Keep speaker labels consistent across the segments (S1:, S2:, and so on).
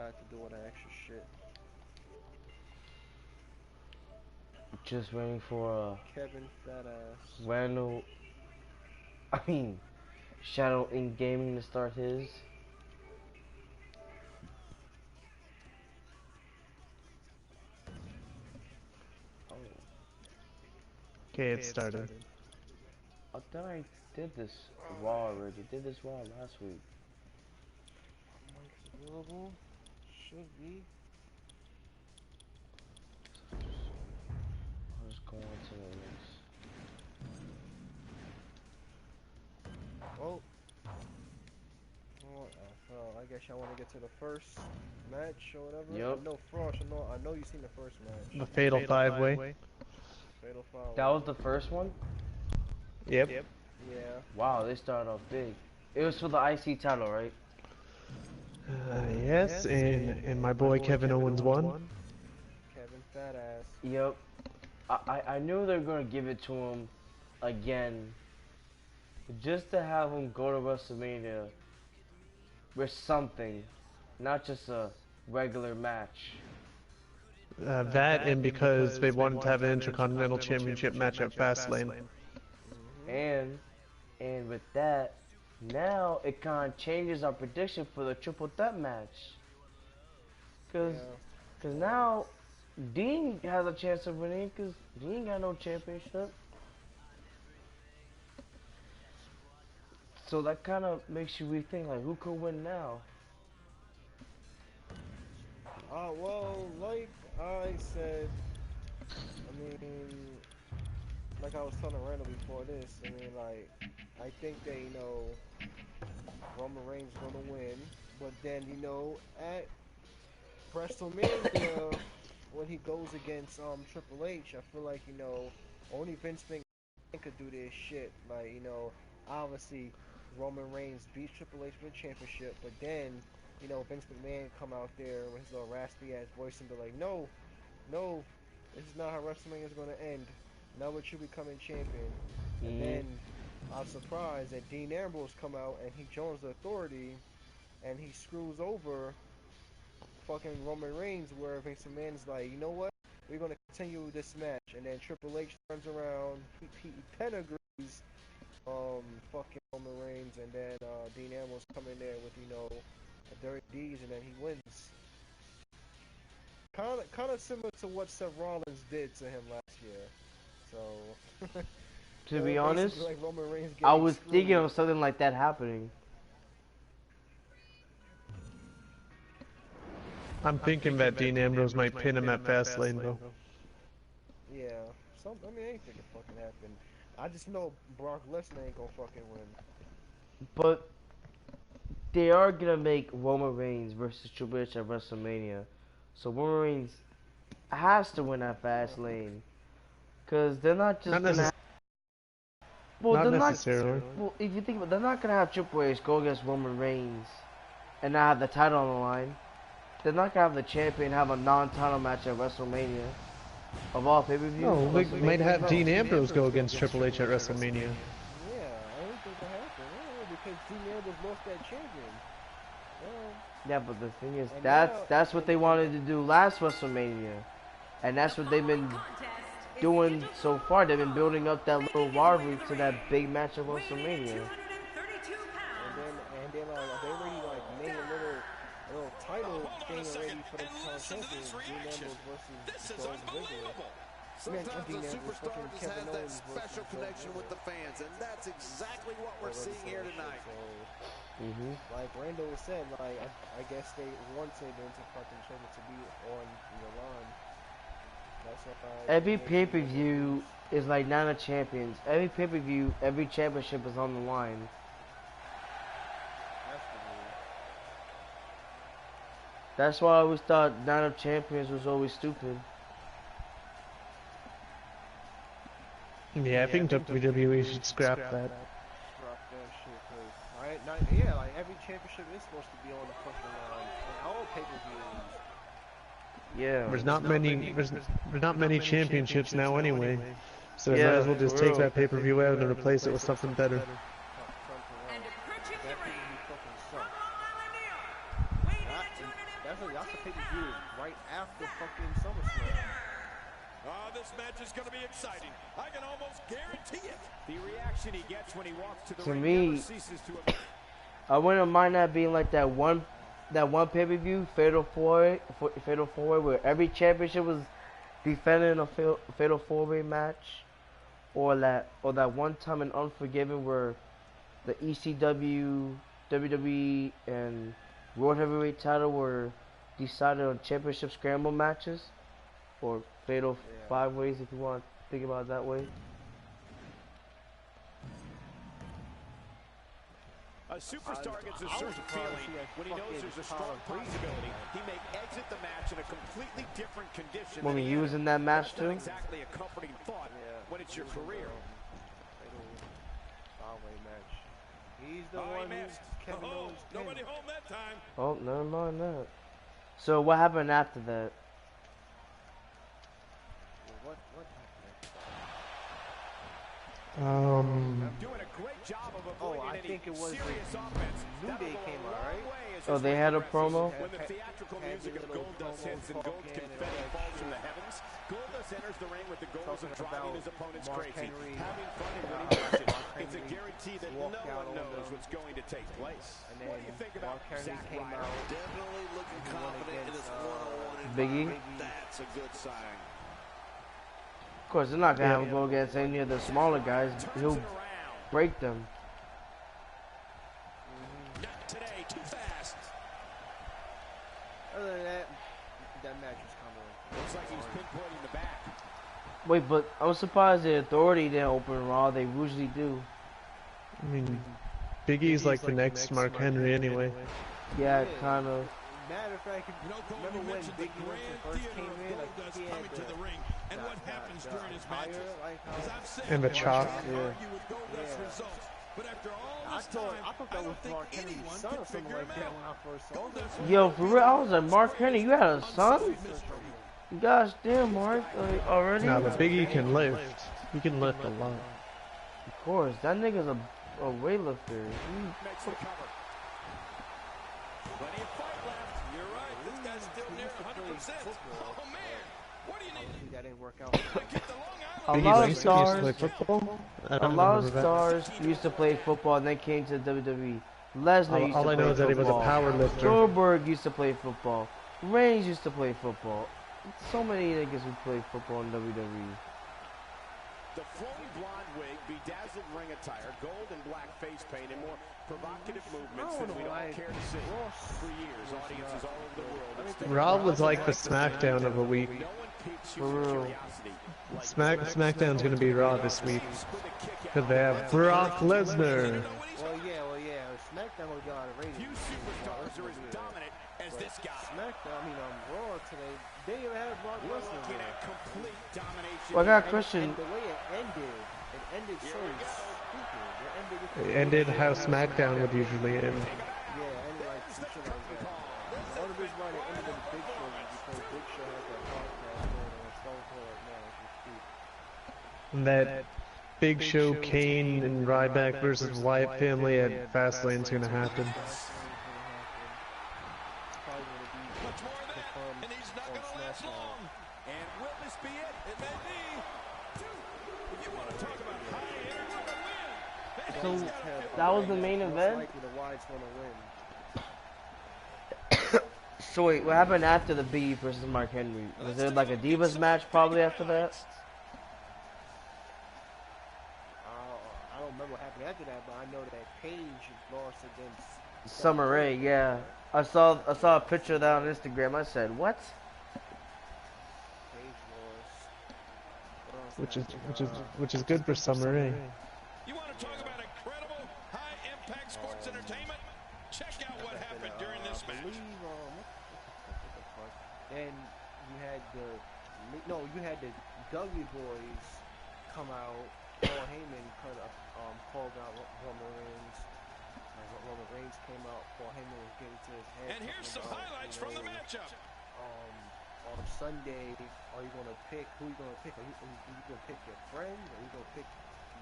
S1: had to do all that extra shit.
S2: Just waiting for
S1: Kevin fat ass.
S2: Randall. I mean, Shadow in Gaming to start his. Oh,
S3: Okay, it started.
S2: I thought I did this Raw already. Did this Raw last week.
S1: Mike's available. Should be.
S2: I'll just go on to the next.
S1: Oh. I guess y'all want to get to the first match or whatever.
S2: Yep.
S1: I know Frost. I know you seen the first match.
S3: The Fatal Five-Way.
S1: Fatal Five.
S2: That was the first one?
S3: Yep.
S1: Yeah.
S2: Wow, they started off big. It was for the IC title, right?
S3: Yes, and my boy Kevin Owens won.
S1: Kevin fat ass.
S2: Yep. I knew they were gonna give it to him again. Just to have him go to WrestleMania with something, not just a regular match.
S3: That and because they wanted to have an Intercontinental Championship match at Fastlane.
S2: And with that, now it kind of changes our prediction for the triple threat match. Cause now Dean has a chance of winning, cause Dean got no championship. So that kind of makes you rethink, like, who could win now?
S1: Well, like I said, I mean, like I was telling Randall before this, I mean, like, I think that, you know, Roman Reigns is gonna win, but then, you know, at WrestleMania, when he goes against Triple H, I feel like, you know, only Vince McMahon could do this shit. Like, you know, obviously Roman Reigns beats Triple H for the championship, but then, you know, Vince McMahon come out there with his little raspy ass voice and be like, no, this is not how WrestleMania is going to end. Now with you becoming champion. And then I'm surprised that Dean Ambrose come out and he joins the Authority and he screws over fucking Roman Reigns, where Vince McMahon's like, you know what? We're going to continue this match. And then Triple H turns around, he pedigrees fucking Roman Reigns, and then Dean Ambrose come in there with, you know, a dirty D's, and then he wins. Kind of similar to what Seth Rollins did to him last year. So
S2: To be honest,
S1: like Roman Reigns
S2: I was
S1: screwed.
S2: thinking of something like that happening.
S3: I'm thinking that Dean Ambrose might pin him at Fastlane, though.
S1: Yeah, I mean, anything can fucking happen. I just know Brock Lesnar ain't gonna fucking win.
S2: But they are gonna make Roman Reigns versus Triple H at WrestleMania, so Roman Reigns has to win at Fastlane, cause they're not just gonna.
S3: Not necessarily.
S2: Well, if you think about it, they're not gonna have Triple H go against Roman Reigns and not have the title on the line. They're not gonna have the champion have a non-title match at WrestleMania. Of all pay-per-views.
S3: No, we might have Dean Ambrose go against Triple H at WrestleMania.
S1: Yeah, I don't think that happened. Yeah, because Dean Ambrose lost that champion.
S2: Yeah, but the thing is, that's what they wanted to do last WrestleMania, and that's what they've been doing so far. They've been building up that little rivalry to that big match at WrestleMania.
S1: And then they already like made a little title thing already for the champions. Dean Ambrose versus Dolph Ziggler.
S4: Sometimes the superstar just has that special connection with the fans, and that's exactly what we're seeing here tonight.
S1: Like Randall said, like I guess they wanted the Intercontinental to be on the line.
S2: Every pay-per-view is like Night of Champions. Every pay-per-view, every championship is on the line. That's why I always thought Night of Champions was always stupid.
S3: Yeah, I think WWE should scrap that.
S1: Scrap that shit, cause yeah, like every championship is supposed to be on the fucking line. And all pay-per-views.
S2: Yeah.
S3: There's not many championships now anyway, so they might as well just take that pay-per-view out and replace it with something better.
S1: That's that's a pay-per-view right after fucking SummerSlam.
S4: This match is going to be exciting. I can almost guarantee it. The reaction he gets when he walks to the ring never ceases to.
S2: I wouldn't mind that being like that one pay-per-view, Fatal 4-Way, where every championship was defended in a Fatal 4-Way match, or that one time in Unforgiven where the ECW, WWE, and World Heavyweight title were decided on championship scramble matches, or Fatal 5-Ways if you want to think about it that way.
S4: A superstar gets a certain feeling when he knows there's a strong possibility he may exit the match in a completely different condition.
S2: When he was in that match too?
S4: Exactly a comforting thought when it's your career.
S1: He's the one who's Kevin Owens.
S4: Nobody home that time.
S2: Oh, never mind that. So what happened after that?
S1: What
S4: Doing a great job of
S1: avoiding I think it was
S4: serious offense.
S1: New Day came out, right?
S2: Oh, they had a promo?
S4: When the theatrical music of Goldust hits and gold confetti falls from the heavens, Goldust enters the ring with the goals of driving his opponents crazy, having fun and winning matches. It's a guarantee that no one knows what's going to take place. What do you think about Zack Ryder? Definitely looking confident in his one-on-one
S2: Biggie?
S4: That's a good sign.
S2: Of course, they're not going to have him go against any of the smaller guys. He'll break them.
S4: Not today, too fast.
S1: Other than that match was coming.
S4: Looks like he's pinpointing the back.
S2: Wait, but I was surprised the Authority didn't open Raw. They usually do.
S3: I mean, Big E's like the next Mark Henry anyway.
S2: Yeah, kind of.
S1: Matter of fact, remember when Big E first came in, like he had
S4: to the ring, and what happens during his
S1: matches?
S3: And the chop.
S1: Yeah. But after all this I thought that was Mark Henry's son or something like that when I first saw him.
S2: Yo, for real, I was like, Mark Henry, you had a son? Gosh damn, Mark, already?
S3: Nah, but Big E can lift. He can lift a lot.
S2: Of course, that nigga's a weightlifter.
S4: Makes the cover. Plenty of fight left. You're right. This guy's still near 100%. Oh, man. What do you need?
S1: That didn't work out.
S2: A lot of stars used to play football and then came to WWE. Lesnar used to play football.
S3: All I know is that he was a power lifter.
S2: Goldberg used to play football. Reigns used to play football. So many niggas who play football in WWE.
S4: The flowing blonde wig, bedazzled ring attire, gold and black face paint, and more provocative movements than we'd all care to see. For years, audiences all over the world.
S3: Raw was like the SmackDown of a week.
S2: For real.
S3: SmackDown's gonna be Raw this week because they have Brock Lesnar.
S1: Well, yeah. SmackDown will get out of ratings.
S4: Few superstars are as dominant as this guy.
S1: SmackDown, Raw today, they even had Brock Lesnar.
S4: Looking at complete domination.
S2: Well, I got a question.
S1: And the way it ended so stupid.
S3: It ended how SmackDown would usually end.
S1: Yeah, ended like some shit like that. The only reason why they ended the Big Show was because Big Show had that podcast going on Stone Cold right now, as we speak.
S3: And that Big Show, Kane, and Ryback versus Wyatt family at Fastlane's gonna happen.
S2: So that was the main event? So wait, what happened after the Big E versus Mark Henry? Was there like a Divas match probably after that?
S1: I don't remember what happened after that, but I know that Paige lost against
S2: Summer Rae, yeah. I saw a picture of that on Instagram. I said, what?
S3: Which is good for Summer Rae.
S4: You want to talk about incredible high-impact sports entertainment? Check out what happened during this match.
S1: Then you had the Dudley Boys come out. Paul Heyman called out Roman Reigns. Roman Reigns came out. Paul Heyman was getting to his head.
S4: And here's some highlights from the matchup.
S1: On Sunday, are you going to pick? Who are you going to pick? Are you going to pick your friend? Are you going to pick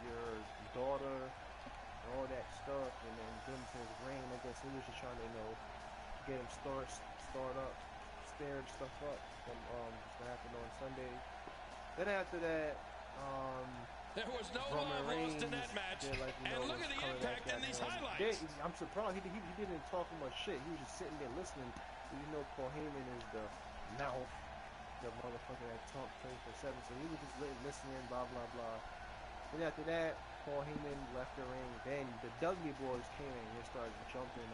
S1: your daughter? And all that stuff. And then get into his ring. I guess he was just trying to, get him stirred stuff up from what happened on Sunday. Then after that,
S5: there was no
S1: Roman
S5: love
S1: Reigns
S5: lost in that match.
S1: did, like, you
S5: And
S1: know,
S5: look at the impact in these highlights.
S1: I'm surprised he didn't talk much shit. He was just sitting there listening. You know, Paul Heyman is the mouth, the motherfucker that talks 24/7. So he was just listening, blah blah blah. Then after that, Paul Heyman left the ring. Then the Dudley Boys came in and started jumping.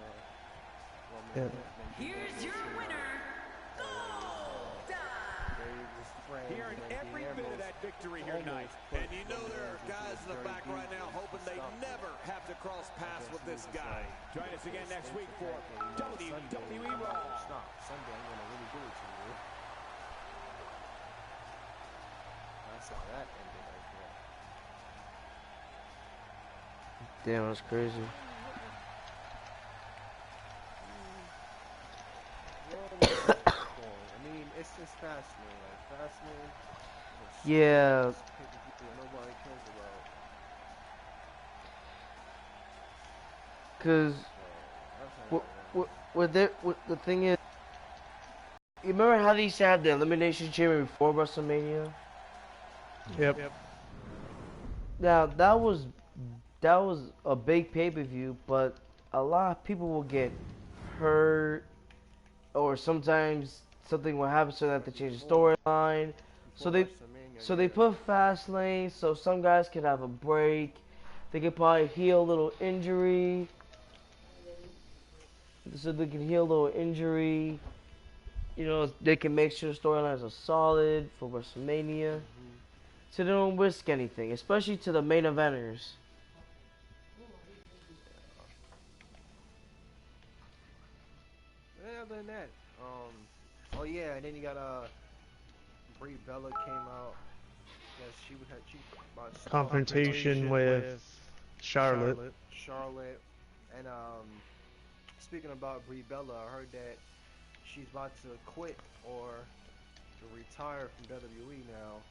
S6: Here's your winner, Goldust.
S4: Hearing every bit of that victory here tonight. And you know there are guys in the back right now hoping they never have to cross paths with this guy. Join us again next week for WWE Raw.
S1: Stop. Sunday, I'm gonna really do it to you. That's how that ended right there.
S2: Damn, that's crazy.
S1: I mean, it's just Fastlane. Like, Fastlane.
S2: Yeah.
S1: Nobody cares about.
S2: Cause the thing is, you remember how they used to have the Elimination Chamber before WrestleMania?
S3: Yep.
S2: Now that was a big pay-per-view, but a lot of people will get hurt, or sometimes something will happen so they have to change the storyline. So they put Fastlane so some guys can have a break. They could probably heal a little injury. So they can heal a little injury. You know, they can make sure the storylines are solid for WrestleMania. So they don't risk anything, especially to the main eventers.
S1: Other than that, oh yeah, and then you got Brie Bella came out. Yes, she
S3: Confrontation with Charlotte.
S1: And speaking about Brie Bella, I heard that she's about to quit or to retire from WWE now.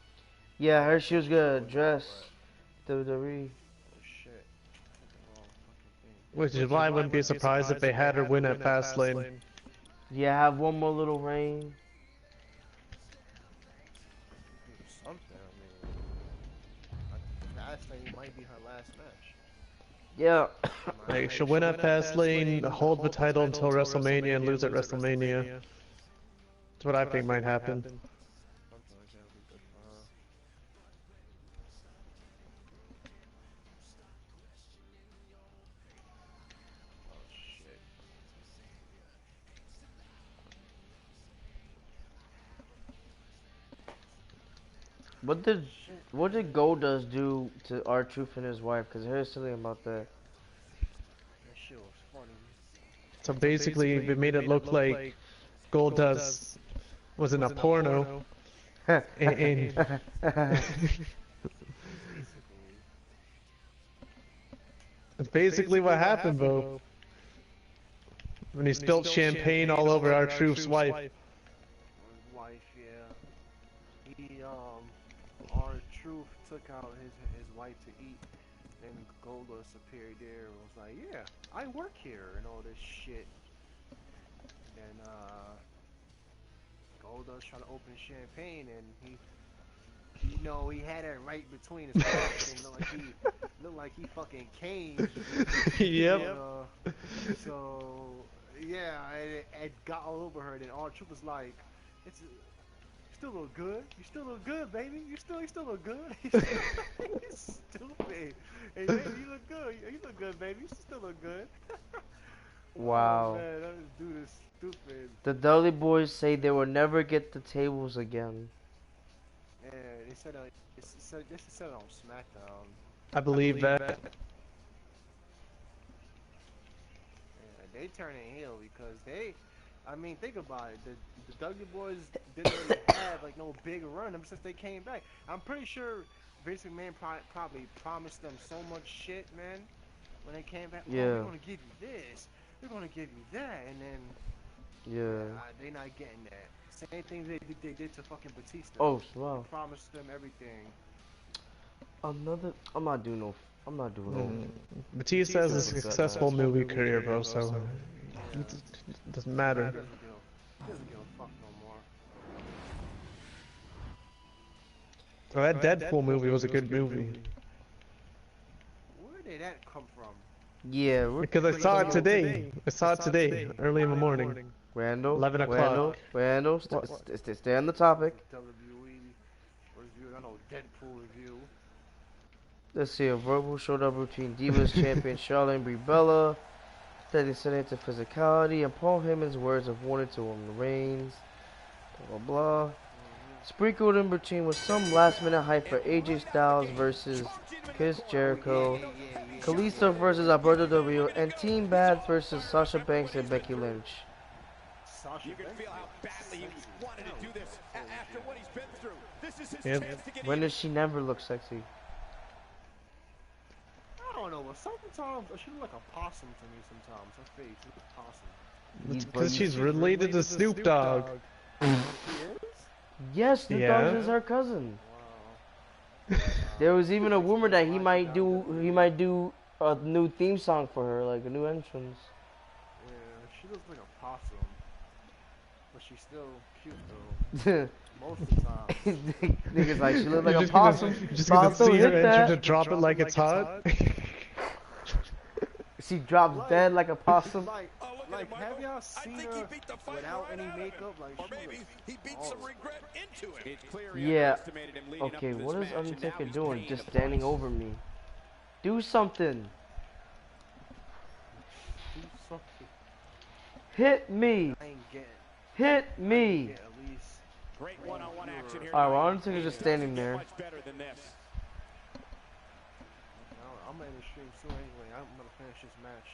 S2: Yeah, I heard she was gonna address WWE.
S1: Oh shit.
S3: Which is why I wouldn't be surprised if they had her win at Fastlane.
S2: Yeah, have one more little reign.
S1: Something, I mean. Fastlane might be her last match.
S2: Yeah.
S3: Like, she'll win at Fastlane, hold the title until WrestleMania, and lose at WrestleMania. That's what I think might happen.
S2: What did Goldust do to R-Truth and his wife? Cause I heard something about that.
S1: That shit was funny.
S3: So basically, they made it look like Goldust was in a porno. and That's basically what happened, Bo. When he spilled champagne all over R-Truth's wife.
S1: His wife, yeah. He, R-Truth took out his wife to eat. Then Goldust appeared there and was like, yeah, I work here and all this shit. And, Goldust tried to open champagne and he had it right between his legs and looked like he fucking came.
S3: Yep.
S1: So yeah, it got all over her. Then R-Truth was like, you still look good. You still look good, baby. You still look good. He's stupid. Hey, baby, you look good. You look good, baby. You still look good.
S2: Wow.
S1: Oh, man, that dude is stupid.
S2: The Dudley Boys say they will never get the tables again.
S1: Yeah, they said this is said on SmackDown.
S3: I believe that.
S1: Yeah, they turning heel because I mean, think about it. The Dudley Boys didn't really have like no big run ever since they came back. I'm pretty sure Vince McMahon probably promised them so much shit, man. When they came back,
S2: yeah.
S1: Oh, we're gonna give you this, we're gonna give you that, and then they're not getting that. Same thing they did to fucking Batista.
S2: Oh, wow.
S1: They promised them everything.
S2: I'm not doing no.
S3: Batista has a successful movie career, bro. So It doesn't matter.
S1: He doesn't give a fuck no more.
S3: Oh, that Deadpool movie was a good movie.
S1: Where did that come from?
S2: Yeah,
S3: Because I saw it today. I saw it today, early in the morning.
S2: Randall,
S3: 11 o'clock.
S2: Randall, stay on the topic.
S1: WWE review, I know Deadpool review.
S2: Let's see, a verbal showdown between Divas champion Charlotte and Brie Bella. That descended to physicality and Paul Heyman's words of warning to Roman Reigns. Blah blah blah. Sprinkled in between was some last minute hype for AJ Styles versus Chris Jericho, Kalisto versus Alberto Del Rio, and Team Bad versus Sasha Banks and Becky Lynch.
S4: You can feel how badly he wanted to do this after what he's been through. This is his
S3: Yep.
S4: chance to get
S2: When
S4: even.
S2: does she never look sexy?
S1: I don't know, but sometimes she looks like a possum to me sometimes. Her face looks like a possum.
S3: Because she's related to Snoop Dogg.
S1: She is?
S2: Yes, Snoop Dogg is her cousin. There was even a rumor that he might do a new theme song for her, like a new entrance.
S1: Yeah, she looks like a possum. But she's still cute though. Most of the time.
S2: Niggas like she looked like
S3: You're
S2: a possum.
S3: just gonna
S2: Possum
S3: see her
S2: hit
S3: enter to
S2: that.
S3: drop it like it's hot.
S2: She drops dead like a possum.
S1: Like, have y'all seen her without any makeup? Like,
S5: Or
S1: she
S5: maybe
S1: looks
S5: he beat some regret into it.
S4: It's clear he
S2: Yeah.
S4: underestimated him leading up
S2: Okay,
S4: to this
S2: what is
S4: match, and now
S2: Undertaker
S4: he's
S2: doing?
S4: paying
S2: Just
S4: the
S2: standing
S4: price.
S2: over me. Do something.
S1: do something.
S2: Hit me.
S1: I ain't getting.
S2: Hit me.
S1: Get at least.
S4: Great one-on-one action here.
S2: Alright, well,
S4: tonight.
S2: Undertaker's just
S4: It
S2: standing
S4: doesn't get
S2: there.
S4: much better than this.
S1: I'm gonna end the stream soon anyway. I'm gonna finish this match.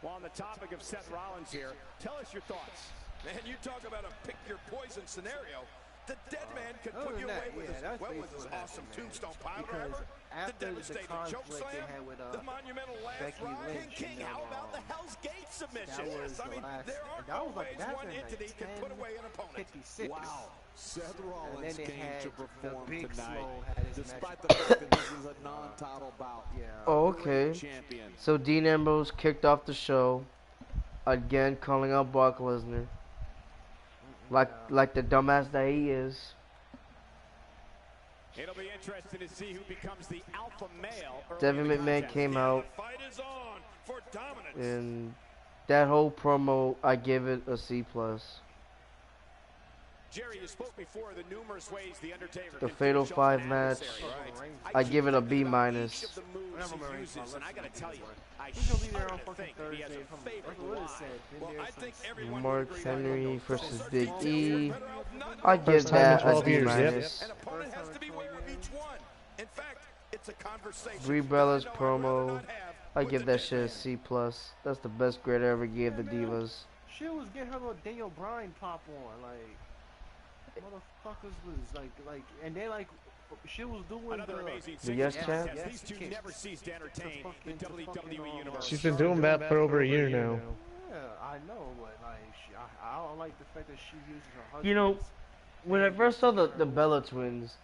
S4: Well, on the topic of Seth Rollins here, tell us your thoughts.
S5: Man, you talk about a pick your poison scenario. The dead man could
S1: Other
S5: put you
S1: than
S5: away
S1: that,
S5: with
S1: yeah,
S5: his,
S1: that's
S5: well, with
S1: basically
S5: his
S1: what
S5: awesome
S1: happened, man.
S5: tombstone pile
S1: Because
S5: driver, the
S1: after the
S5: devastating choke
S1: conflict they
S5: slam,
S1: had with
S5: the monumental last
S1: Becky
S5: ride.
S1: Lynch,
S5: And King,
S1: and
S5: how
S1: then,
S5: about the Hell's Gate submission?
S1: that was
S5: Yes, I
S1: the
S5: mean,
S1: last-
S5: there are
S1: and that was like-
S5: always
S1: that's
S5: one
S1: in, like,
S5: entity can put away an opponent.
S1: 56.
S7: Wow. Seth
S1: And then
S7: Rollins
S1: they
S7: came
S1: had
S7: to
S1: the
S7: perform
S1: Big
S7: tonight,
S1: Slow had his
S7: despite
S1: match.
S7: the fact that this is a non-title bout.
S1: Yeah.
S2: Oh, okay.
S7: Champion.
S2: So Dean Ambrose kicked off the show. Again, calling out Brock Lesnar. Like the dumbass that he is.
S4: It'll be interesting to see who becomes the alpha male. early
S2: Devin
S4: in the
S2: McMahon
S4: contest.
S2: came out,
S5: The fight is on for dominance.
S2: and that whole promo, I give it a C+.
S4: Jerry, you spoke before of the numerous ways the Undertaker
S2: The
S4: can
S2: Fatal
S4: finish off
S2: 5
S4: an
S2: match,
S4: adversary, right?
S2: I give it a
S4: keep
S2: B
S4: thinking about
S2: minus.
S4: each of the moves he uses, and I gotta tell you, I
S1: He's gonna be there
S4: shudder
S1: on
S4: to
S1: fucking
S4: think that he has
S1: Thursday.
S4: a favorite
S1: What
S4: line.
S1: is said?
S5: Well, I think everyone
S2: Mark
S5: would agree that
S2: Henry versus
S5: certain
S2: Big
S5: details
S2: E.
S5: are better off not
S2: I
S5: knowing.
S2: give
S3: First time in
S2: that a
S3: 12
S2: D
S3: years, yep.
S2: minus.
S5: An opponent has to be aware of each one. In fact, it's a conversation.
S2: Brie
S5: that
S2: Bella's
S5: I know I'd rather
S2: promo,
S5: not have
S2: I
S5: with
S2: give
S5: the
S2: that
S5: dead
S2: shit a
S5: man.
S2: C+. That's the best grade I ever gave the
S1: Yeah, man.
S2: Divas.
S1: She was getting her little Daniel Bryan pop on, like motherfuckers was like, and then like she was doing
S4: Another
S1: the.
S4: amazing
S2: The yes
S4: singles
S2: chant?
S4: contest.
S1: Yes
S4: These two
S1: kicks.
S4: never cease to entertain the
S1: To fucking,
S4: WWE universe.
S3: She's been doing that for over a year now.
S1: Yeah, I know, but like I don't like the fact that she uses her husband.
S2: You know, when I first saw the Bella twins,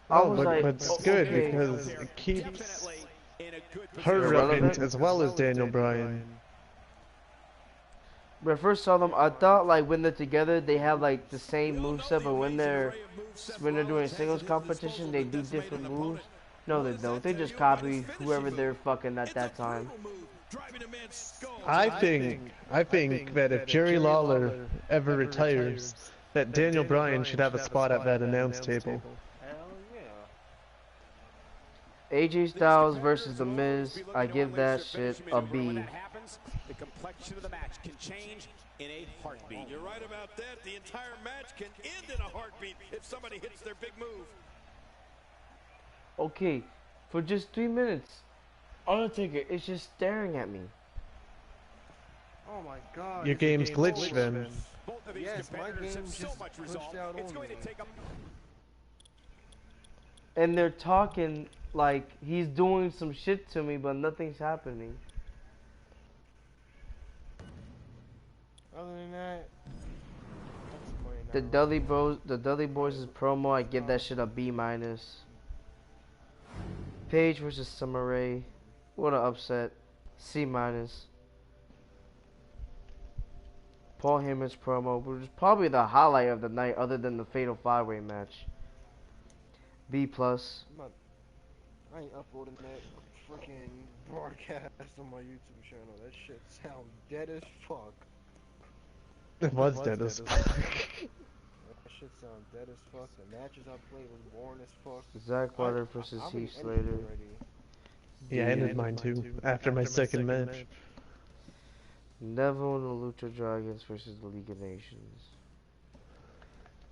S2: I
S3: Oh,
S2: was
S3: but,
S2: like,
S3: but it's
S2: oh,
S3: good
S2: okay.
S3: because it keeps
S4: Definitely in a good
S3: her
S4: position.
S3: relevant as well as Daniel Bryan.
S2: When I first saw them, I thought like when they're together, they have like the same moveset, but when they're doing singles competition, they do different moves. No, they don't. They just copy whoever they're fucking at that time.
S3: I think that if Jerry Lawler ever retires, that Daniel Bryan should have a spot at that announce table.
S1: Hell yeah.
S2: AJ Styles versus The Miz, I give that shit a
S4: When
S2: B.
S4: that happens, the complexion of the match can change in a heartbeat.
S5: You're right about that. The entire match can end in a heartbeat if somebody hits their big move.
S2: Okay, for just 3 minutes, Undertaker is just staring at me.
S1: Oh my God.
S3: Your
S1: this
S3: game's
S1: game
S3: glitched,
S1: over.
S3: then.
S4: Both of these
S1: Yes, my
S4: competitors
S1: game
S4: have so
S1: just
S4: much
S1: pushed
S4: resolve.
S1: out
S4: It's
S1: on
S4: going
S1: me.
S4: to take a
S2: And they're talking like he's doing some shit to me, but nothing's happening.
S1: Other than that, that's money
S2: The
S1: now.
S2: Dudley Boys' promo, I give that shit a B minus. Paige versus Summer Rae, what an upset. C minus. Paul Heyman's promo, which was probably the highlight of the night, other than the Fatal 5-Way match. B plus.
S1: I ain't uploading that freaking broadcast on my YouTube channel. That shit sound dead as fuck.
S3: It was dead as fuck.
S1: That shit sound dead as fuck. The matches I played was boring as fuck.
S2: Zack Ryder versus Heath Slater.
S3: Yeah, I ended mine too. After my second match.
S2: Neville and the Lucha Dragons versus the League of Nations.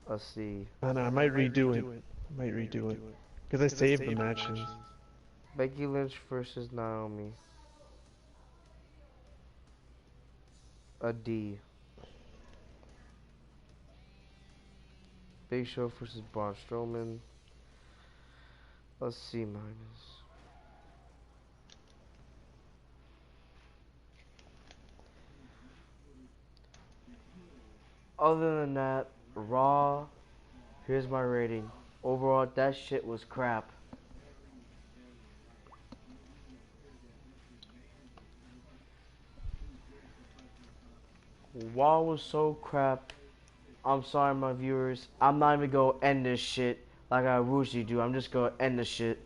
S2: A C.
S3: I know, I might redo it. Because I saved the matches.
S2: Becky Lynch versus Naomi. A D. Big Show versus Braun Strowman. A C minus. Other than that, Raw, here's my rating. Overall, that shit was crap. Raw was so crap. I'm sorry, my viewers. I'm not even gonna end this shit like I usually do. I'm just gonna end this shit.